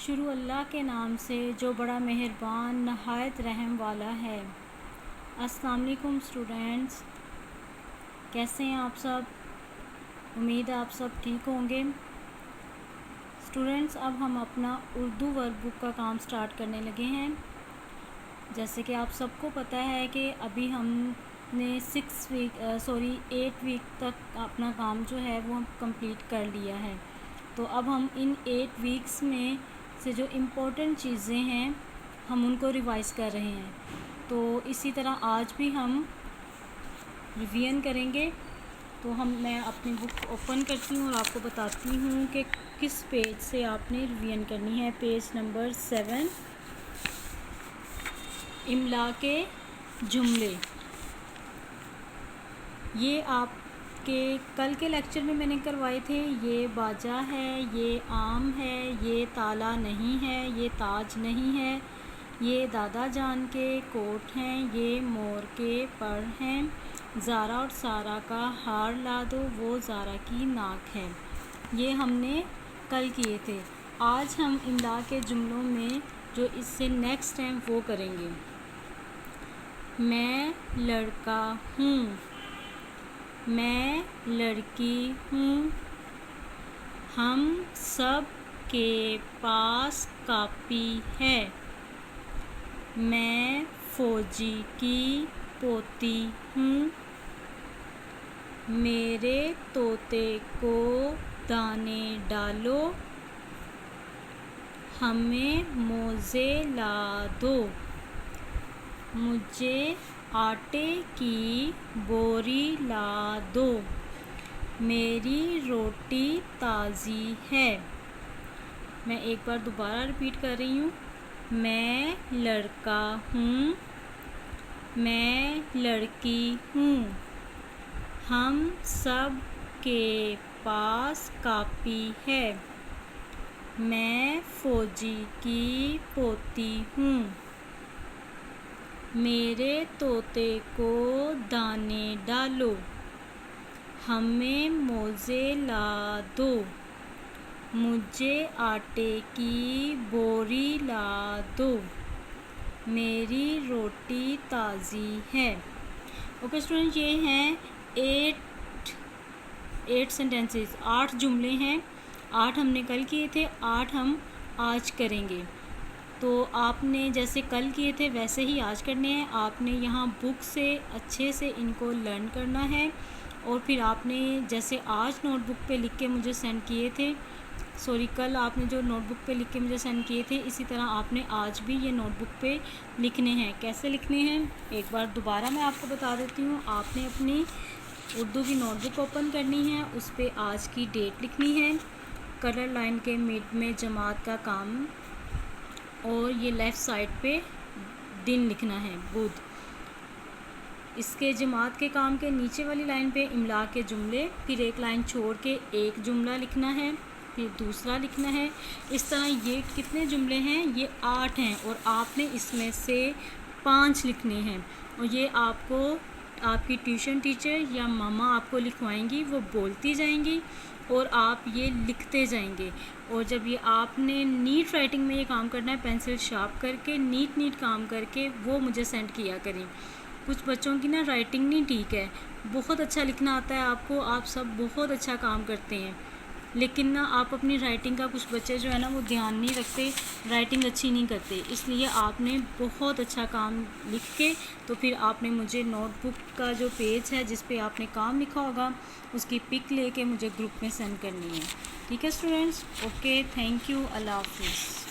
شروع اللہ کے نام سے جو بڑا مہربان نہایت رحم والا ہے۔ السلام علیکم اسٹوڈینٹس، کیسے ہیں آپ سب؟ امید ہے آپ سب ٹھیک ہوں گے۔ اسٹوڈینٹس، اب ہم اپنا اردو ورک بک کا کام سٹارٹ کرنے لگے ہیں۔ جیسے کہ آپ سب کو پتہ ہے کہ ابھی ہم نے 8 ویک تک اپنا کام جو ہے وہ کمپلیٹ کر لیا ہے۔ تو اب ہم ان 8 ویکس میں سے جو امپورٹنٹ چیزیں ہیں ہم ان کو ریوائز کر رہے ہیں۔ تو اسی طرح آج بھی ہم ریویژن کریں گے۔ تو میں اپنی بک اوپن کرتی ہوں اور آپ کو بتاتی ہوں کہ کس پیج سے آپ نے ریویژن کرنی ہے۔ پیج نمبر 7، املا کے جملے۔ یہ آپ کے کل کے لیکچر میں نے کروائے تھے۔ یہ باجا ہے، یہ آم ہے، یہ تالا نہیں ہے، یہ تاج نہیں ہے، یہ دادا جان کے کوٹ ہیں، یہ مور کے پر ہیں، زارا اور سارا کا ہار لا دو، وہ زارا کی ناک ہے۔ یہ ہم نے کل کیے تھے۔ آج ہم املا کے جملوں میں جو اس سے نیکسٹ ہیں وہ کریں گے۔ میں لڑکا ہوں، میں لڑکی ہوں، ہم سب کے پاس کاپی ہے، میں فوجی کی پوتی ہوں، میرے طوطے کو دانے ڈالو، ہمیں موزے لا دو، مجھے آٹے کی بوری لا دو، میری روٹی تازی ہے۔ میں ایک بار دوبارہ ریپیٹ کر رہی ہوں۔ میں لڑکا ہوں، میں لڑکی ہوں، ہم سب کے پاس کاپی ہے، میں فوجی کی پوتی ہوں، میرے طوطے کو دانے ڈالو، ہمیں موزے لا دو، مجھے آٹے کی بوری لا دو، میری روٹی تازی ہے۔ اوکے اسٹوڈنٹ، یہ ہیں 8 سینٹینسز، 8 جملے ہیں۔ 8 ہم نے کل کیے تھے، 8 ہم آج کریں گے۔ تو آپ نے جیسے کل کیے تھے ویسے ہی آج کرنے ہیں۔ آپ نے یہاں بک سے اچھے سے ان کو لرن کرنا ہے، اور پھر آپ نے جیسے آج نوٹ بک پہ لکھ کے مجھے سینڈ کیے تھے، کل آپ نے جو نوٹ بک پہ لکھ کے مجھے سینڈ کیے تھے، اسی طرح آپ نے آج بھی یہ نوٹ بک پہ لکھنے ہیں۔ کیسے لکھنے ہیں ایک بار دوبارہ میں آپ کو بتا دیتی ہوں۔ آپ نے اپنی اردو کی نوٹ بک اوپن کرنی ہے، اس پہ آج کی ڈیٹ لکھنی ہے، کلر لائن کے مڈ میں جماعت کا کام، اور یہ لیفٹ سائڈ پہ دن لکھنا ہے، بدھ۔ اس کے جماعت کے کام کے نیچے والی لائن پہ املا کے جملے، پھر ایک لائن چھوڑ کے ایک جملہ لکھنا ہے، پھر دوسرا لکھنا ہے۔ اس طرح یہ کتنے جملے ہیں؟ یہ 8 ہیں، اور آپ نے اس میں سے 5 لکھنے ہیں، اور یہ آپ کو آپ کی ٹیوشن ٹیچر یا ماما آپ کو لکھوائیں گی، وہ بولتی جائیں گی اور آپ یہ لکھتے جائیں گے۔ اور جب یہ آپ نے نیٹ رائٹنگ میں یہ کام کرنا ہے، پینسل شارپ کر کے نیٹ کام کر کے وہ مجھے سینڈ کیا کریں۔ کچھ بچوں کی نا رائٹنگ نہیں ٹھیک ہے، بہت اچھا لکھنا آتا ہے آپ کو، آپ سب بہت اچھا کام کرتے ہیں، لیکن نا آپ اپنی رائٹنگ کا کچھ بچے جو ہے نا وہ دھیان نہیں رکھتے، رائٹنگ اچھی نہیں کرتے۔ اس لیے آپ نے بہت اچھا کام لکھ کے تو پھر آپ نے مجھے نوٹ بک کا جو پیج ہے جس پہ آپ نے کام لکھا ہوگا اس کی پک لے کے مجھے گروپ میں سینڈ کرنی ہے۔ ٹھیک ہے اسٹوڈینٹس؟ اوکے، تھینک یو، اللہ حافظ۔